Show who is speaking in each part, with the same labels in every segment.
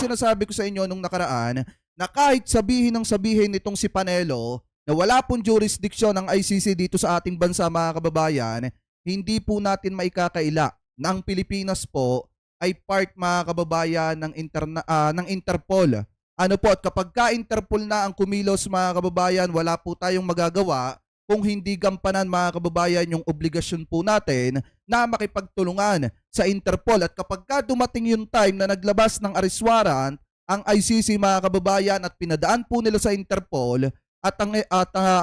Speaker 1: sinasabi ko sa inyo nung nakaraan na kahit sabihin ng sabihin nitong si Panelo na wala pong jurisdiction ng ICC dito sa ating bansa mga kababayan, hindi po natin maikakaila na ang Pilipinas po ay part mga kababayan ng Interpol. Ano po, at kapag ka-Interpol na ang kumilos mga kababayan, wala po tayong magagawa kung hindi gampanan mga kababayan yung obligasyon po natin na makipagtulungan sa Interpol. At kapag ka dumating yung time na naglabas ng arrest warrant ang ICC mga kababayan at pinadaan po nila sa Interpol at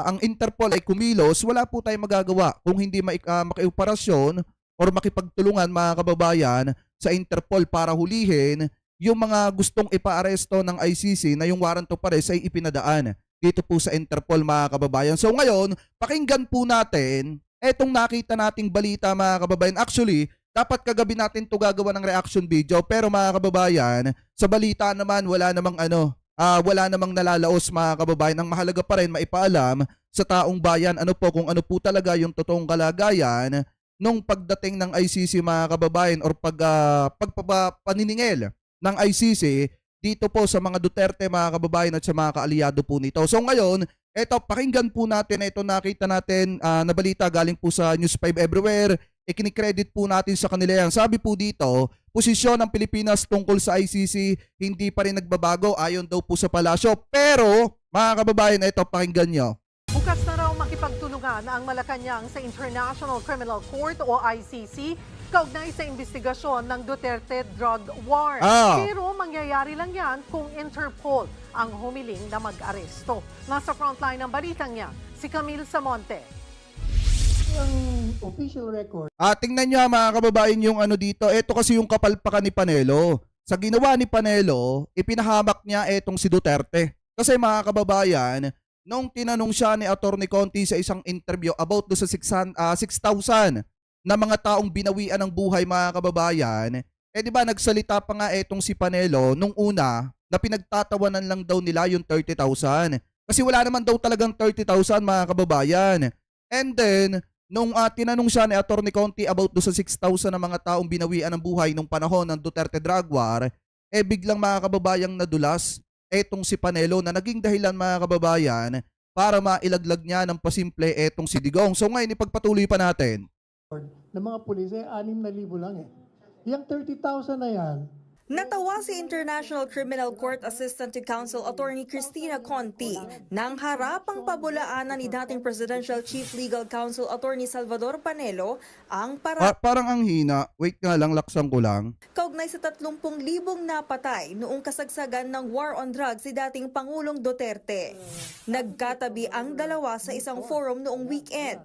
Speaker 1: ang Interpol ay kumilos, wala po tayong magagawa kung hindi makioperasyon or makipagtulungan mga kababayan sa Interpol para hulihin yung mga gustong ipa-aresto ng ICC na yung warrant of arrest ay ipinadaan dito po sa Interpol mga kababayan. So ngayon, pakinggan po natin etong nakita nating balita mga kababayan. Actually, dapat kagabi natin to gagawa ng reaction video, pero mga kababayan, sa balita naman wala namang nalalaos mga kababayan. Ang mahalaga pa rin maipaalam sa taong bayan kung ano po talaga yung totoong kalagayan nung pagdating ng ICC mga kababayan or pagpapaniningil ng ICC dito po sa mga Duterte mga kababayan at sa mga kaalyado po nito. So ngayon, pakinggan po natin ito, nakita natin na balita galing po sa News 5 Everywhere. Ikinikredit po natin sa kanila yan. Sabi po dito, posisyon ng Pilipinas tungkol sa ICC hindi pa rin nagbabago ayon daw po sa palasyo. Pero mga kababayan, pakinggan nyo.
Speaker 2: Bukas na raw makipagtulungan ang Malacanang sa International Criminal Court o ICC kaugnay sa investigasyon ng Duterte drug war. Pero mangyayari lang yan kung Interpol ang humiling na mag-aresto. Nasa frontline ng balitang yan, si Camille Samonte.
Speaker 3: Ang official record.
Speaker 1: Tingnan nyo mga kababayan yung dito. Ito kasi yung kapalpakan ni Panelo. Sa ginawa ni Panelo, ipinahamak niya etong si Duterte. Kasi mga kababayan, nung tinanong siya ni Atty. Conti sa isang interview about do sa 6,000 na mga taong binawian ng buhay mga kababayan, di ba nagsalita pa nga etong si Panelo nung una na pinagtatawanan lang daw nila yung 30,000. Kasi wala naman daw talagang 30,000 mga kababayan. And then, nung tinanong siya ni Atty. Conti about do sa 6,000 na mga taong binawian ng buhay nung panahon ng Duterte drug war, biglang mga kababayang nadulas etong si Panelo na naging dahilan mga kababayan para mailaglag niya ng pasimple etong si Digong. So ngayon, ipagpatuloy pa natin.
Speaker 3: Ng mga pulis 6,000 lang eh. Yung 30,000 na yan,
Speaker 4: Natawa si International Criminal Court Assistant to Counsel Attorney Cristina Conti nang harapang pabulaanan ni dating Presidential Chief Legal Counsel Attorney Salvador Panelo ang
Speaker 1: parang ang hina. Wait nga lang, laksan ko lang.
Speaker 4: Kaugnay sa 30,000 napatay noong kasagsagan ng war on drugs si dating Pangulong Duterte. Nagkatabi ang dalawa sa isang forum noong weekend.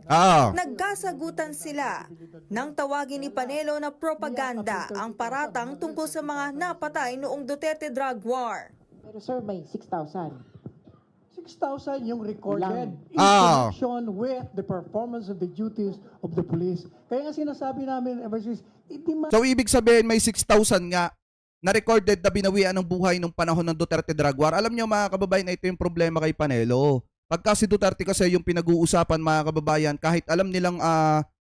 Speaker 4: Nagkasagutan sila nang tawagin ni Panelo na propaganda ang paratang tungkol sa mga napatay noong Duterte drug war.
Speaker 5: Pero sir, may 6,000.
Speaker 3: 6,000 yung recorded in
Speaker 1: Ah.
Speaker 3: connection with the performance of the duties of the police. Kaya nga sinasabi namin ever since,
Speaker 1: So ibig sabihin may 6,000 nga na recorded na binawian ng buhay nung panahon ng Duterte drug war. Alam nyo mga kababayan, ito yung problema kay Panelo. Pagka si Duterte kasi yung pinag-uusapan mga kababayan, kahit alam nilang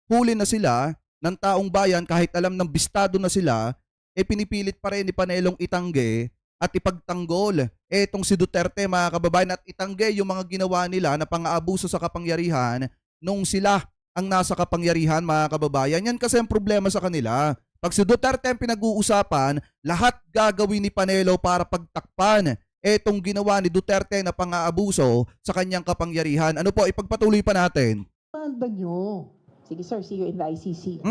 Speaker 1: huli na sila ng taong bayan, kahit alam ng bistado na sila, pinipilit pa rin ni Panelong itangge at ipagtanggol etong si Duterte mga kababayan, at itangge yung mga ginawa nila na pang-aabuso sa kapangyarihan nung sila ang nasa kapangyarihan mga kababayan. Yan kasi ang problema sa kanila. Pag si Duterte ang pinag-uusapan, lahat gagawin ni Panelo para pagtakpan etong ginawa ni Duterte na pang-aabuso sa kanyang kapangyarihan. Ipagpatuloy pa natin.
Speaker 3: tanda nyo.
Speaker 5: Sige sir, see you in the ICC.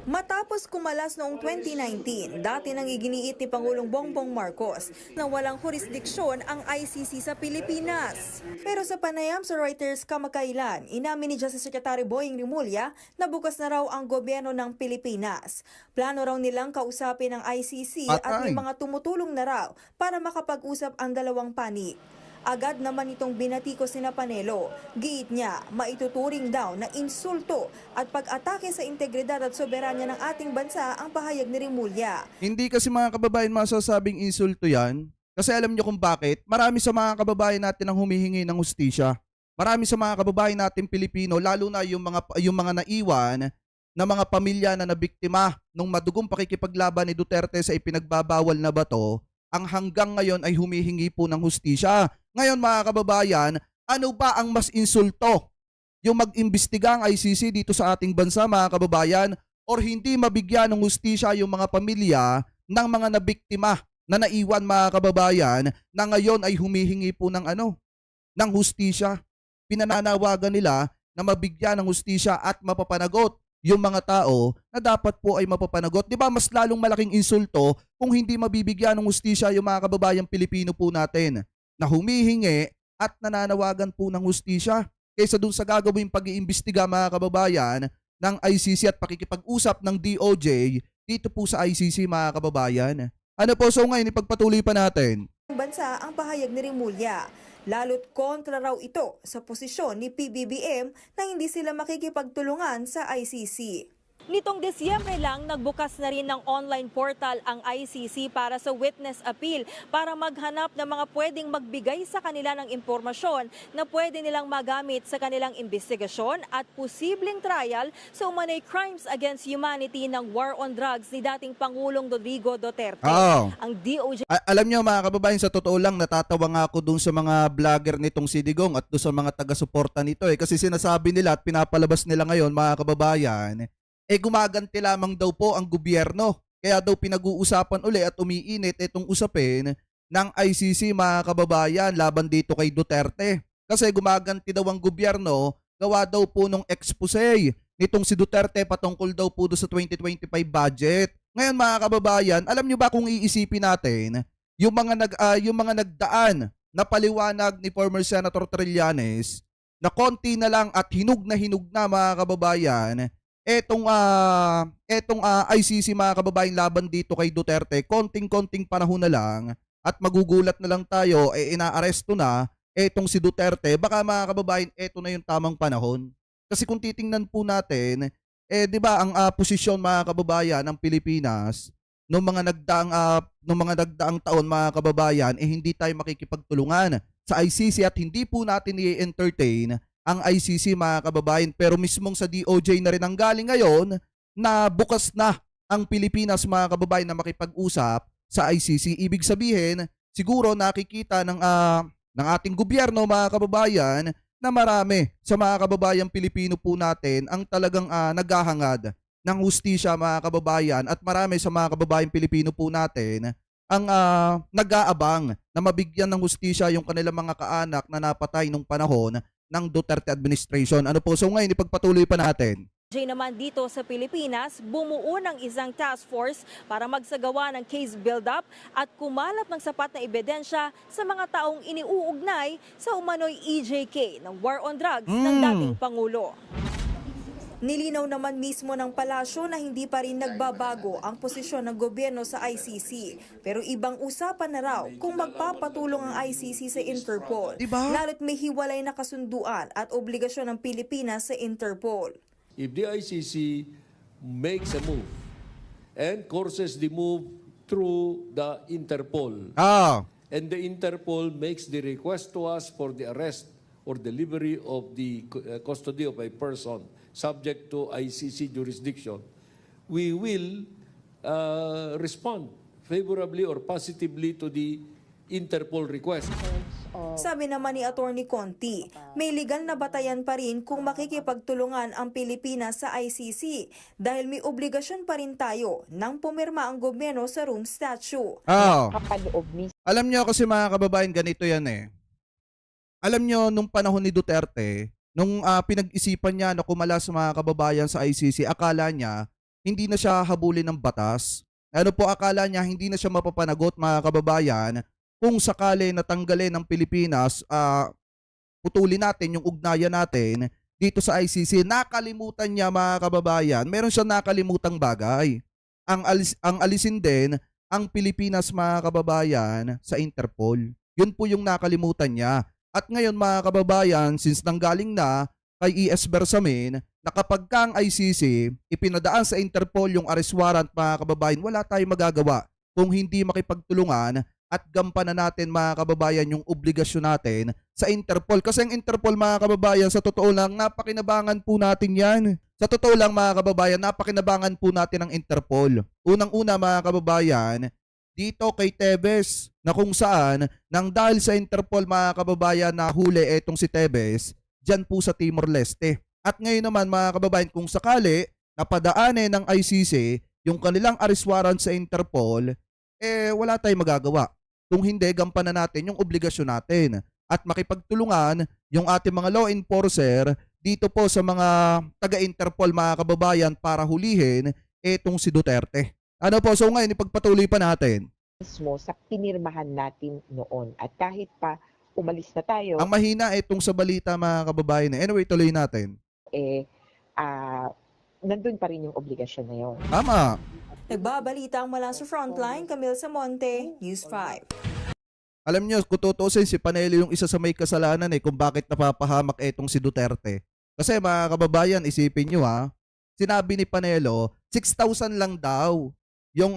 Speaker 4: Matapos kumalas noong 2019, dati nang iginiit ni Pangulong Bongbong Marcos na walang jurisdiksyon ang ICC sa Pilipinas. Pero sa panayam sa Reuters kamakailan, inamin ni Justice Secretary Boying Rimulya na bukas na raw ang gobyerno ng Pilipinas. Plano raw nilang kausapin ang ICC at may mga tumutulong na raw para makapag-usap ang dalawang panig. Agad naman itong binatikos ni Panelo. Giit niya, maituturing daw na insulto at pag-atake sa integridad at soberanya ng ating bansa ang pahayag ni Rimulya.
Speaker 1: Hindi kasi mga kababayan masasabing insulto yan. Kasi alam nyo kung bakit. Marami sa mga kababayan natin ang humihingi ng hustisya. Marami sa mga kababayan natin Pilipino, lalo na yung mga naiwan na mga pamilya na nabiktima nung madugong pakikipaglaban ni Duterte sa ipinagbabawal na bato, ang hanggang ngayon ay humihingi po ng hustisya. Ngayon mga kababayan, ano ba ang mas insulto? Yung mag-imbestiga ang ICC dito sa ating bansa mga kababayan, or hindi mabigyan ng hustisya yung mga pamilya ng mga nabiktima na naiwan mga kababayan na ngayon ay humihingi po ng ng hustisya. Pinananawagan nila na mabigyan ng hustisya at mapapanagot yung mga tao na dapat po ay mapapanagot. Di ba mas lalong malaking insulto kung hindi mabibigyan ng hustisya yung mga kababayang Pilipino po natin na humihingi at nananawagan po ng hustisya kaysa dun sa gagawing pag-iimbestiga mga kababayan ng ICC at pakikipag-usap ng DOJ dito po sa ICC mga kababayan. Ano po, so ngayon ipagpatuloy pa natin.
Speaker 4: Bansa ang pahayag ni Rimulya. Lalo't kontra raw ito sa posisyon ni PBBM na hindi sila makikipagtulungan sa ICC. Nitong Disyembre lang, nagbukas na rin ng online portal ang ICC para sa witness appeal para maghanap ng mga pwedeng magbigay sa kanila ng impormasyon na pwede nilang magamit sa kanilang investigasyon at posibleng trial sa umano'y crimes against humanity ng war on drugs ni dating Pangulong Rodrigo Duterte. Ang DOJ...
Speaker 1: Alam nyo mga kababayan, sa totoo lang natatawa nga ako dun sa mga vlogger nitong si Digong at dun sa mga taga-suporta nito kasi sinasabi nila at pinapalabas nila ngayon mga kababayan, gumaganti lamang daw po ang gobyerno. Kaya daw pinag-uusapan uli at umiinit itong usapin ng ICC mga kababayan laban dito kay Duterte. Kasi gumaganti daw ang gobyerno, gawa daw po nung expose nitong si Duterte patungkol daw po sa 2025 budget. Ngayon mga kababayan, alam nyo ba kung iisipin natin, yung mga nagdaan na paliwanag ni former Senator Trillanes na konti na lang at hinug na mga kababayan, etong ICC mga kababayan laban dito kay Duterte, konting-konting panahon na lang at magugulat na lang tayo, inaaresto na etong si Duterte. Baka mga kababayan, eto na yung tamang panahon. Kasi kung titingnan po natin, di ba ang posisyon mga kababayan ng Pilipinas nung mga nagdaang taon mga kababayan, hindi tayo makikipagtulungan sa ICC at hindi po natin i-entertain ang ICC mga kababayan, pero mismong sa DOJ na rin ang galing ngayon na bukas na ang Pilipinas mga kababayan na makipag-usap sa ICC. Ibig sabihin, siguro nakikita ng ating gobyerno mga kababayan na marami sa mga kababayang Pilipino po natin ang talagang naghahangad ng hustisya mga kababayan at marami sa mga kababayang Pilipino po natin ang nag-aabang na mabigyan ng hustisya yung kanilang mga kaanak na napatay nung panahon ng Duterte administration. Ano po? So ngayon, ipagpatuloy pa natin.
Speaker 4: Naman dito sa Pilipinas, bumuo ng isang task force para magsagawa ng case build-up at kumalat ng sapat na ebidensya sa mga taong iniuugnay sa umano'y EJK ng war on drugs ng dating Pangulo. Nilinaw naman mismo ng palasyo na hindi pa rin nagbabago ang posisyon ng gobyerno sa ICC. Pero ibang usapan na raw kung magpapatulong ang ICC sa Interpol.
Speaker 1: Diba?
Speaker 4: Lalo't may hiwalay na kasunduan at obligasyon ng Pilipinas sa Interpol.
Speaker 6: If the ICC makes a move and courses the move through the Interpol, and the Interpol makes the request to us for the arrest or delivery of the custody of a person subject to ICC jurisdiction, we will respond favorably or positively to the Interpol request.
Speaker 4: Sabi naman ni Attorney Conti, may legal na batayan pa rin kung makikipagtulungan ang Pilipinas sa ICC dahil may obligasyon pa rin tayo nang pumirma ang gobyerno sa Rome Statute.
Speaker 1: Alam nyo kasi mga kababayan, ganito yan Alam nyo, nung panahon ni Duterte, nung pinag-isipan niya na kumalas mga kababayan sa ICC, akala niya hindi na siya habulin ng batas. Ano po, akala niya hindi na siya mapapanagot mga kababayan kung sakali natanggalin ng Pilipinas, putulin natin yung ugnayan natin dito sa ICC. Nakalimutan niya mga kababayan, meron siya nakalimutang bagay. Ang alisin din ang Pilipinas mga kababayan sa Interpol. Yun po yung nakalimutan niya. At ngayon mga kababayan, since nanggaling na kay ES Bersamin, na kapag kang ICC, ipinadaan sa Interpol yung arrest warrant mga kababayan, wala tayong magagawa kung hindi makipagtulungan at gampanan natin mga kababayan yung obligasyon natin sa Interpol. Kasi ang Interpol mga kababayan, sa totoo lang, napakinabangan po natin yan. Sa totoo lang mga kababayan, napakinabangan po natin ang Interpol. Unang-una mga kababayan, dito kay Tevez na kung saan nang dahil sa Interpol mga kababayan na huli etong si Tevez dyan po sa Timor-Leste. At ngayon naman mga kababayan, kung sakali napadaanin ng ICC yung kanilang arrest warrant sa Interpol, wala tayong magagawa. Kung hindi, gampanan natin yung obligasyon natin at makipagtulungan yung ating mga law enforcer dito po sa mga taga-Interpol mga kababayan para hulihin etong si Duterte. Ano po, so ngayon ipagpatuloy pa natin.
Speaker 7: Mismo sa pinirmahan natin noon. At kahit pa umalis na tayo,
Speaker 1: Ang mahina itong sa balita mga kababayan. Anyway, tuloy natin.
Speaker 7: nandun pa rin yung obligasyon na yun.
Speaker 1: Tama.
Speaker 4: Nagbabalita ang mula sa Frontline, Camille Samonte, News 5.
Speaker 1: Alam nyo, kung tutuusin, si Panelo yung isa sa may kasalanan kung bakit napapahamak etong si Duterte. Kasi mga kababayan, isipin nyo sinabi ni Panelo, 6,000 lang daw yung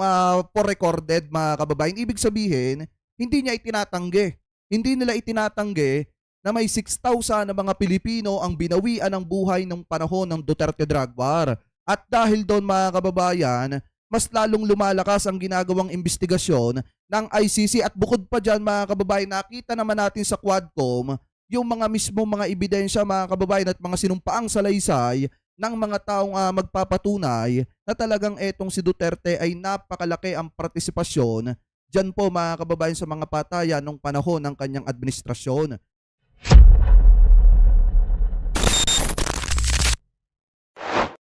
Speaker 1: for recorded mga kababayan. Ibig sabihin, hindi niya itinatanggi. Hindi nila itinatanggi na may 6,000 na mga Pilipino ang binawian ng buhay ng panahon ng Duterte drug war. At dahil doon mga kababayan, mas lalong lumalakas ang ginagawang investigasyon ng ICC. At bukod pa dyan mga kababayan, nakita naman natin sa Quadcom yung mga mismo mga ebidensya mga kababayan at mga sinumpaang salaysay ng mga taong magpapatunay na talagang etong si Duterte ay napakalaki ang partisipasyon dyan po mga kababayan sa mga patayan nung panahon ng kanyang administrasyon.